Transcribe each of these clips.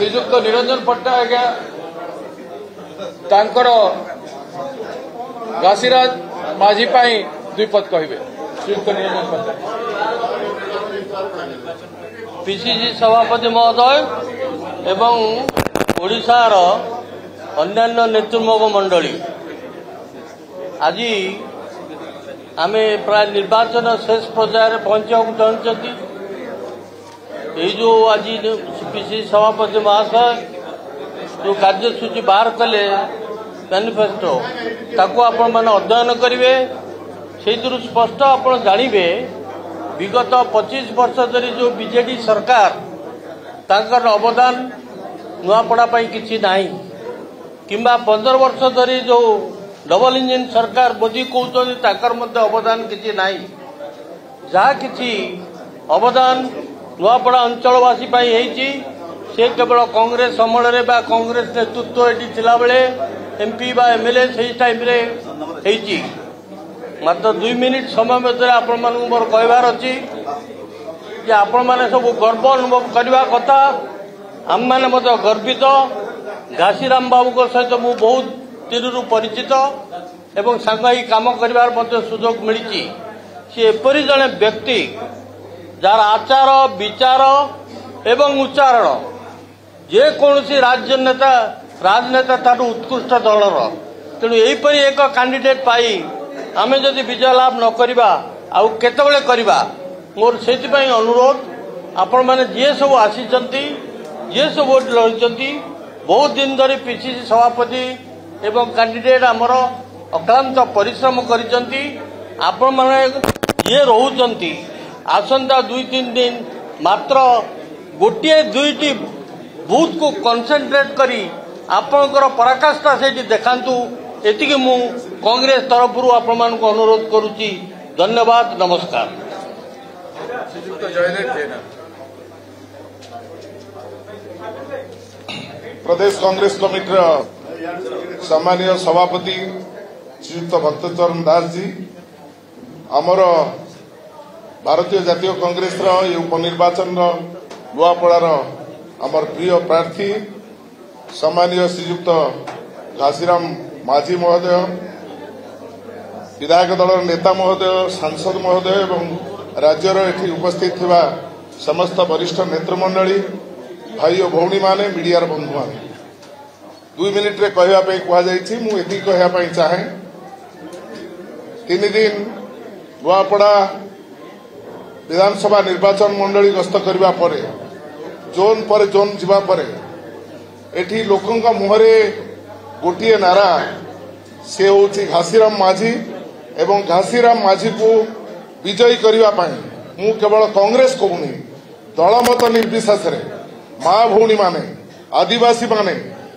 श्रीजुक्त निरंजन पट्टनायक तांकर घासीराज माझी दुई पद कहे श्रीजुक्त निरंजन पट्टनायक पीसीसी सभापति महोदय एवं ओडिशार अन्यान्य नेतृमंग मंडली आज आम प्राय निर्वाचन शेष पर्यायर पहुंचा चाहते ये जो आज पीसीसी सभापति महाशय जो कार्यसूची बाहर कले मैनिफेस्टो ताको आपण माने अध्ययन करेंगे से स्पष्ट आप जानवे विगत 25 वर्ष धरी जो बीजेडी सरकार तांकर अवदान नुआपड़ा किसी नहीं किंबा 15 वर्ष धरी जो डबल इंजिन सरकार मोदी कहते ताकर मध्य अवदान किसी नहीं जहाँ किसी अवदान नुआपड़ा अंचलवासी से केवल कांग्रेस अमल बा कांग्रेस नेतृत्व ये थिला बेले एमपी बा एमएलए से टाइम रे मात्र 2 मिनिट समय मध्य आपण मानू मोर कहबार अच्छी आपण मैंने सब गर्व अनुभव करने कथा आम मैंने गर्वित घासीराम बाबू सहित मु बहुत दिनरू परिचित एवं सांग काम कर सुजोग मिली सी एपरी जड़े व्यक्ति जार आचार विचार एवं उच्चारण जेकोसी राजनेता ठारू उत्कृष्ट दलर तेणु यहीपरी एक कैंडिडेट पाई आम जदि विजय लाभ न करवा आउ केतबेले करवा मोर से अनुरोध आपण मैंने जी सब आसी जी सब लड़ी बहुत दिन धरी पीसीसी सभापति एवं कैंडिडेट आमर अक्लांत परिश्रम करिसेंती आपण माने ये रहउचंती आसंता 2-3 दिन मात्र गोटे 2टी बूथ को कॉन्सेंट्रेट करी आपणकर पराकाष्ठा से देखांतु एतिके मु कांग्रेस तरफ आपण मान को अनुरोध करूची। धन्यवाद, नमस्कार। प्रदेश कांग्रेस कमिटी सम्मानीय सभापति श्रीयुक्त भक्तचरण दास जी आमर भारतीय जातीय कांग्रेस उपनिर्वाचन नुआपड़ार आमर प्रिय प्रार्थी सम्मानीय श्रीयुक्त घासीराम माझी महोदय विधायक दल नेता महोदय सांसद महोदय एवं राज्यर एठी उपस्थित थिबा समस्त वरिष्ठ नेतृमंडली भाई और भौणी माने मीडियार बंधु माने 2 मिनिट रे कहवा पे कुआ जाईछि मु एति कहवा पे चाहे 3 दिन नुआपड़ा विधानसभा निर्वाचन मंडली गस्त करबा परे जोन जीवा परे एठी लोकंका मुहरे गोटिए नारा से होछि घासीराम माझी एवं घासीराम माझी को विजयी करबा पई मु केवल कांग्रेस कहूनी दलमत निर्विशेष रे माँ भौणी माने आदिवासी माने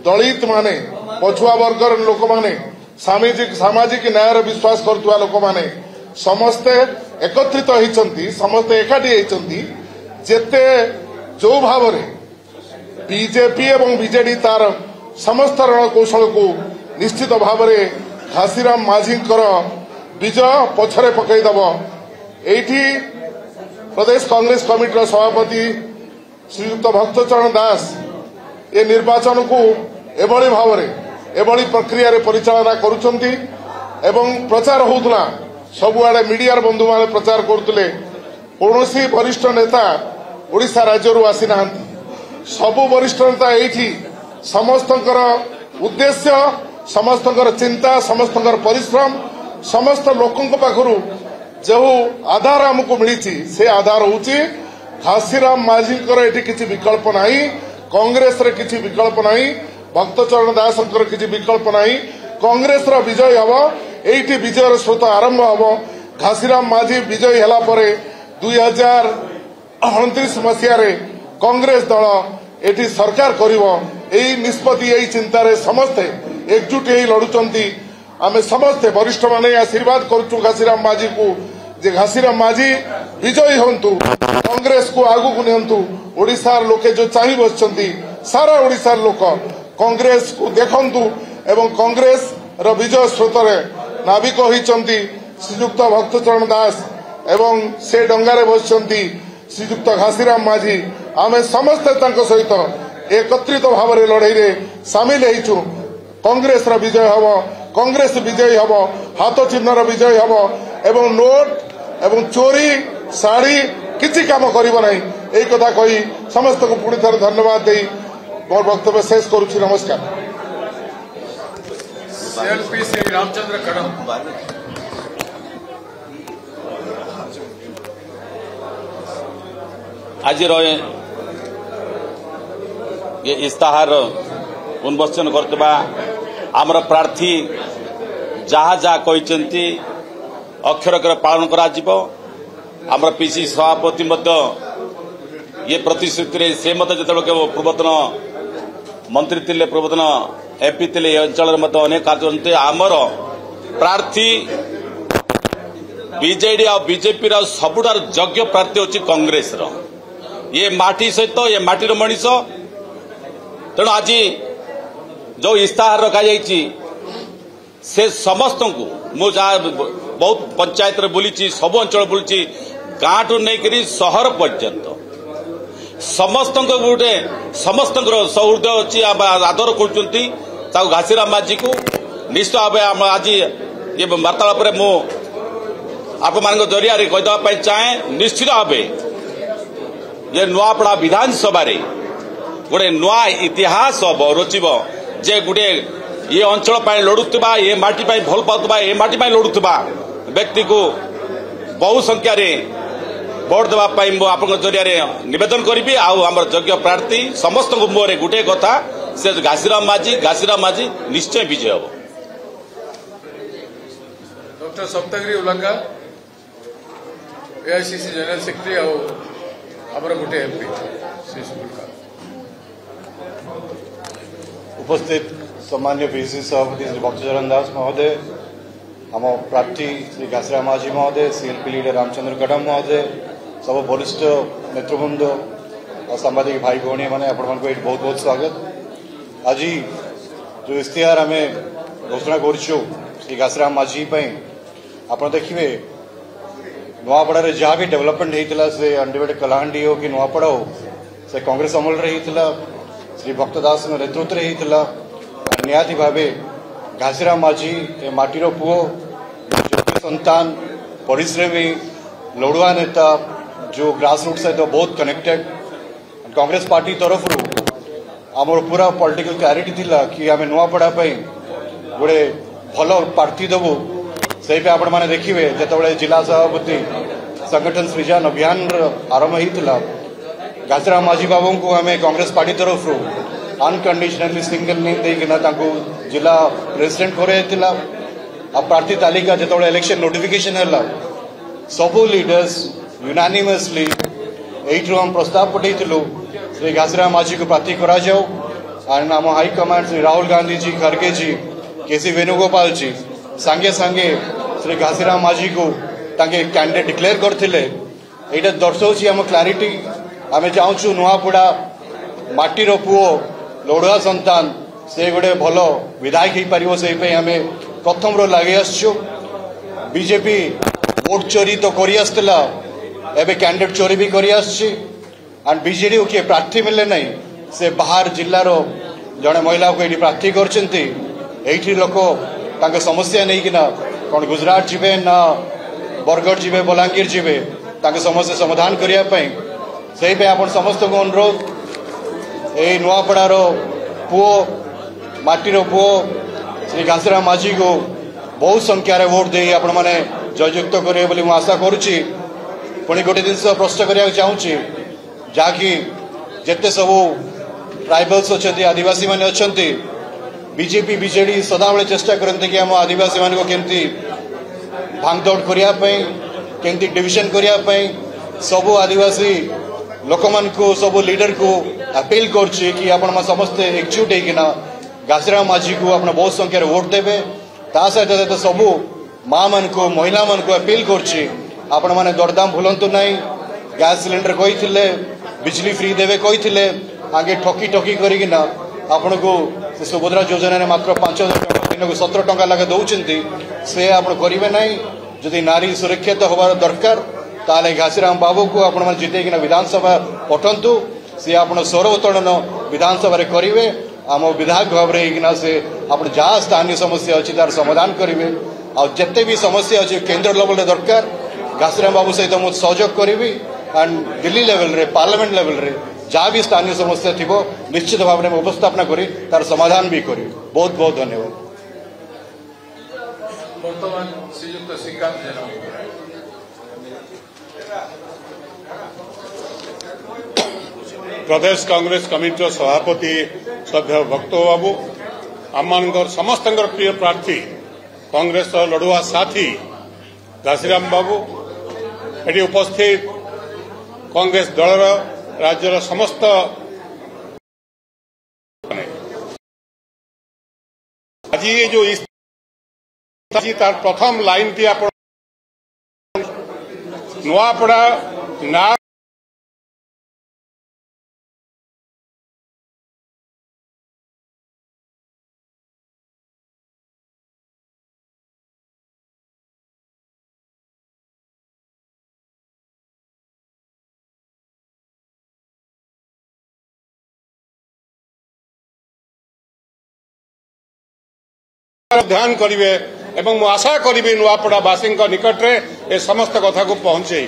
दलित माने पछुआ वर्गर लोक माने सामाजिक न्यायर विश्वास करथुवा लोक माने समस्ते एकत्रित होइचंती समस्ते एकाठी होइचंती जेते जो भाव रे बीजेपी एवं बीजेडी तार समस्त रणकौशल को निश्चित भाव रे घासीराम माझींकर विजय पछरे पकईदेव एठी प्रदेश कांग्रेस कमिटी सभापति श्रीयुक्त भक्तचरण दास ये निर्वाचन को एभली भाव रे एभली प्रक्रिया रे परिचालना करुछंती एवं प्रचार होउतला सबुआडे मीडियार बंधु माने प्रचार करतले कौनसी वरिष्ठ नेता ओडिशा राज्यरू आसी नाहंती सबु वरिष्ठ नेता एठी समस्तकर उद्देश्य समस्तकर चिंता समस्तकर परिश्रम समस्त लोकंक पाखरु जो आधार हमको मिली से आधार होची घासीराम माझींकर एठी किछि विकल्प नाही कांग्रेस रे किछि विकल्प नाही भक्तचरण दासंकर किछि विकल्प नाही कांग्रेस रा विजय हबो एठी विजयर स्रोत आरंभ हबो घासीराम माझी विजय हला परे 2029 मसिया रे कांग्रेस दल एठी सरकार करिवो एई निष्पत्ति एई चिंता रे समस्त एकजुट हेई लडुचंती आमे समस्त वरिष्ठ माने आशीर्वाद करछु घासीराम माझी को जे घासीराम माझी विजयी हंतु कांग्रेस को आगु को नियंतु ओडिशार लोके जो चाहि बसचंती सारा ओडिशार लोक कांग्रेस को देखंतु एवं कांग्रेस रो विजय स्रोत रे नाविक होइचंती श्रीयुक्त भक्तचरण दास एवं से डंगारे बसचंती श्रीयुक्त घासीराम माझी आमे समस्त तांको सहित एकत्रित भाव में लड़ाई सामिल हो कांग्रेस विजय हम कांग्रेस विजयी हम हाथ चिन्हर विजयी हम एवं नोट एवं चोरी शाढ़ी किसी काम करिब नहीं यही कथा कही समस्त को पुणी थे धन्यवाद दे मोर वक्तव्य शेष करुच्ची। नमस्कार। CLP श्री रामचंद्र कड़म। आज ये इस्ताहार उन्मोचन करतबा आमर प्रार्थी जहाँ जहाँ कहते अक्षर पालन करा जिवो आमर पीसी सभापति ये प्रतिश्रुति से मत जो पूर्वतन मंत्री थे पूर्वतन एमपी थे अंचल अनेक कार्य आमर प्रार्थी बीजेडी और बीजेपी सबुठार योग्य प्रार्थी होची कांग्रेस ये माटी सहित ये माटीर मनीष तेणु आज जो इस्ताहार रखा से समस्त को मु बहुत पंचायत बुली सब अंचल बुली गाँ टू नहीं सहर पर्यंत समस्त गोटे समस्त सहृदय अच्छी आदर कर घासीराम माझी को निश्चित भाव आज ये वार्तालाप मु आप जरिया कहीदेवाई चाहे निश्चित भाव ये नुआपड़ा विधानसभा गोटे नुआ इतिहास हम रचिब जे गोटे ये अंचल लड़ुवा ये माटी भल पाउथबा ये माटी लड़ुवा व्यक्ति को बहु संख्यार भोट देवाई आप जरिया निवेदन करी आम योग्य प्रार्थी समस्त मुहर गोटे कथा से घासीराम माझी निश्चय विजय हम। Doctor Saptagiri Ulaka AICC general secretary Amar Gote MP Shri सुपुलका उपस्थित सम्मान्य पीसीसी सभापति श्री भक्तचरण दास महोदय आम प्रार्थी श्री घासीराम माझी महोदय CLP लीडर रामचंद्र कड़म महोदय सब वरिष्ठ नेतृवृंद और सांबादिक भाई भौणी मैंने आप बहुत बहुत स्वागत। आज जो इश्तिहार आम घोषणा कर श्री घासीराम माझी आप देखिए नुआपड़ा जहाँ भी डेवलपमेंट होता से अंडरवेड कलाहांडी हो कि नुआपड़ा हो से कांग्रेस अमल होता श्री भक्त दास नेतृत्व होता निहाती भावे घासीराम माझी ए माटीर पुओ योग्य संतान परिश्रमी लड़ुआ नेता जो ग्रासरूट सहित बहुत कनेक्टेड कांग्रेस पार्टी तरफ आमर पूरा पॉलिटिकल क्लैरिटी थिला कि आम नुआपड़ा गोटे भल प्रार्थी देवु से आपण मैंने देखिए जिते जिला सभापति संगठन सृजन अभियान आरंभ होता घासीराम माझी बाबू को आम कांग्रेस पार्टी तरफ अनकंडीशनली सिंगल नेम देना जिला प्रेसिडेंट कराइला आ प्रार्थी तालिका जो इलेक्शन नोटिफिकेशन है सबू लीडर्स यूनानिमसली यू हम प्रस्ताव पठेलु श्री घासीराम माझी को प्रार्थी करा जाओ एंड आम हाईकमांड श्री राहुल गांधी जी खड़गे जी केसी वेणुगोपाल जी सांगे सांगे श्री घासीराम माझी को कैंडिडेट डिक्लेयर करते यहाँ दर्शाऊँ आम क्लारिटी आम चाहूँ नुआपड़ा माटीर पुओ लड़ुआ संतान से गोटे भल विधायक हो पार से आम प्रथम लगे आसु बीजेपी वोट चोरी तो कर कैंडिडेट चोरी भी कर एंड बीजेडी को किए प्रार्थी मिले ना से बाहर जिलार जड़े महिला को ये प्रार्थी कर लोक समस्या नहीं कि कौन गुजरात जीवे ना बरगढ़ जीवे बलांगीर जीवे समस्या समाधान करने से आप समस्त को अनुरोध यही नुआपड़ार पुओ माटीर पुओ श्री घासीराम माझी को बहुत संख्यार वोट दे आपण मैंने जययुक्त करेंगे मुझे आशा करुच्ची पुणी गोटे जिन प्रश्न करने चाहूँगी जहाँकि जिते सबू ट्राइबल्स अच्छा आदिवासी मैंने अच्छा बीजेपी बीजेडी सदाबले चेष्टा करते कि आम आदिवासी मान केमती भांगदौड़ करने डिविजन करने सबू आदिवासी लोक मान को सबू लीडर को अपील कि आपण समस्ते एकजुट होना घासीराम माझी को आप बहुत संख्यार वोट देवे ता सहित सहित सबू माँ मान को महिला मान को अपील आपण मैंने दरदाम भूलतु ना गैस सिलेंडर कही बिजली फ्री देवे कही आगे ठकी ठकी करना आपण को सुभद्रा योजना ने मात्र 5,000 टका दिन को 17 टका लगे दौरान से आप करेंगे ना जदि नारी सुरक्षित होबार दरकार ताले घासीराम बाबू को आपण जितेकिना विधानसभा पठंतु सी आप स्वर उत्तोलन विधानसभा करेंगे आम विधायक भाव में से आप जहाँ स्थानीय समस्या अच्छी तार समाधान करेंगे आते भी समस्या अच्छी केंद्र लेवल दरकार घासीराम बाबू सहित मुझे सहयोग करी एंड दिल्ली लेवल रे पार्लियामेंट लेवल रे जहाँ भी स्थानीय समस्या थी निश्चित भाव में उपस्थापना करी तार समाधान भी करी। बहुत बहुत धन्यवाद। बर्तमान श्रीयुक्त श्रीकांत जेना प्रदेश कांग्रेस कमिटी सभापति श्रद्धेय भक्त बाबू आम समस्त प्रिय प्रार्थी कांग्रेस लड़ुआ साथी घासीराम बाबू एटी उपस्थित कांग्रेस दलर राज्यर समस्त आज ये जो तार प्रथम लाइन थी आप नुआपड़ा ना ध्यान करेंगे एवं आशा करी नुआपड़ावासी निकट में ए समस्त कथा को पहुंचे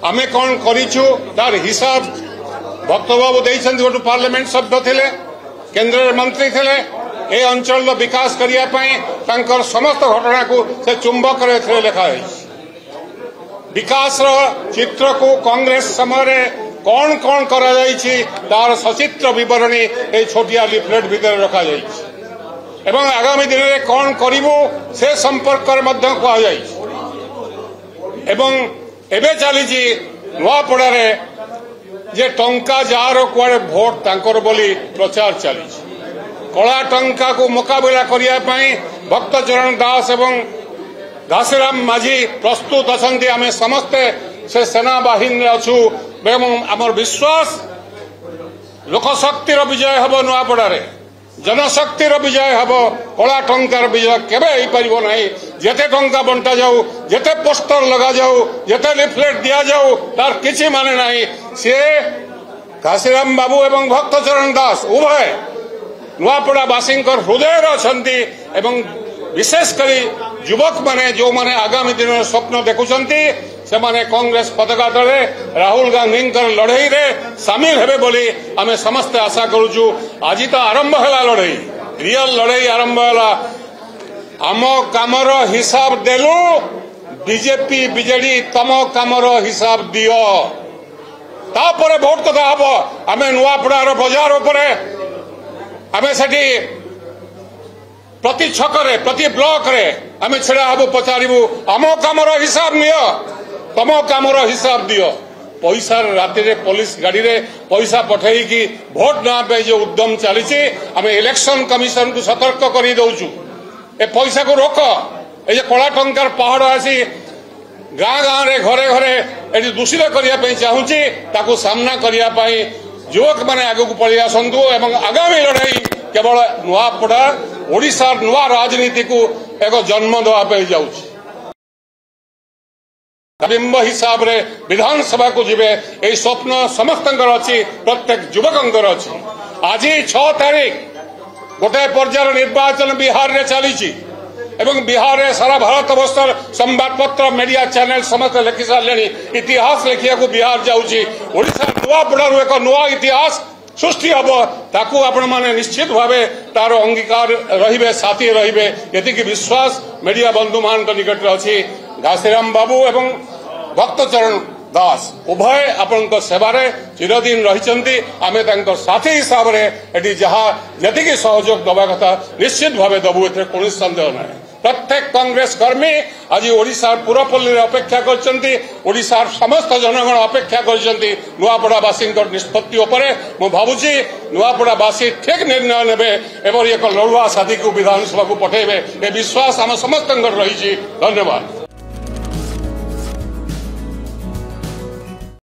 आमे कौन करूँ तार हिसाब भक्त बाबू गोटे पार्लियामेंट सभ्य थे केंद्र मंत्री थे ए अंचल विकास करने समस्त घटना को से चुंबक लिखाई विकास चित्र को कांग्रेस समय कौन कौन तार सचित्र बरणी ए छोटिया लिफलेट भितर रखा एवं आगामी दिन में कौन करिवो से संपर्क एवं चली नुआपड़े जे टंका जार कुआड़े भोट तांकर बोली प्रचार चली कला टंका को मुकाबला करने भक्तचरण दास एवं घासीराम माझी प्रस्तुत अच्छा आम समस्ते से सेना बाहिनी अच्छू एवं आमर विश्वास लोकशक्तिर विजय हम नुआपड़े जनशक्तिर विजय हम कला टंकार विजय केबे पार ना जिते टंका बंटा जाऊ जिते पोस्टर लगा जाऊ जिते लिफलेट दिया जाऊ तार किसी माने नहीं सी घासीराम बाबू एवं भक्तचरण दास उभय नुआपड़ावासी हृदय अच्छा एवं विशेषकर युवक माने जो माने आगामी दिन में स्वप्न देखुंटे से माने कांग्रेस पताका तले राहुल गांधी लड़ई रे सामिल हेबे बोली आमे समस्त आशा करूचु। आज तो आरंभ है लड़ई रियल लड़ई आरंभ है आम कामर हिसाब देलु बीजेपी बीजेडी तम कामर हिसाब दियो तापर भोट कथा हम आम नुआपड़ार बजार उपरे आमे सेठी प्रति छकरे प्रति ब्लॉक रे आमे छेड़ा हबो पचारिबु आम कामर हिसाब नियो तम कामर हिसाब दियो पैसा राति रे पुलिस गाड़ी रे पैसा पठेई की भोट ना पे जो उद्यम चली आम इलेक्शन कमिशन को सतर्क कर दौचु ए पैसा को रोक ए कला टंकार पहाड़ आसी गाँ गाँ रे घरे घरे ये दूषित करने चाहूँगी ताकू सामना करने युवक मैंने आग को पलि आसतु एवं आगामी लड़ाई केवल नुआपड़ा ओडिशा नुआ राजनीति को एक जन्म देवाई जाऊँगी बिंब हिसाब रे विधानसभा को जीवे यही स्वप्न समस्त अच्छी प्रत्येक युवक अच्छी आज 6 तारीख गोटे पर्यायर निर्वाचन बिहार रे चली एवं बिहार रे सारा भारत वर्षर संवादपत्र मीडिया चैनल समस्त लिखि सारे इतिहास लिखा बिहार जाऊँगी ओडिशा नुआपड़ारू एक नुआ इतिहास सृष्टि हम ताकू आपण माने निश्चित भाव तार अंगीकार रहिबे साथी रहिबे ये विश्वास मीडिया बंधु मान निकट अच्छी। घासीराम बाबू एवं भक्तचरण दास उभय आपण सेवारे चिरदिन रही आमे तांकर साथी हिसाब से जहाँ जी सहयोग दवा कथा निश्चित भाव दबू ए कौन सन्देह ना प्रत्येक कांग्रेस कर्मी आज ओडिशा पुरपल्ली अपेक्षा कर समस्त जनगण अपेक्षा कर नुआपड़ावासी निष्पत्ति उपरे मु भावुची नुआपड़ावासी ठीक निर्णय नेबे एवं एक लड़ुआ साथी को विधानसभा को पठेबे ए विश्वास आम समस्त रही। धन्यवाद।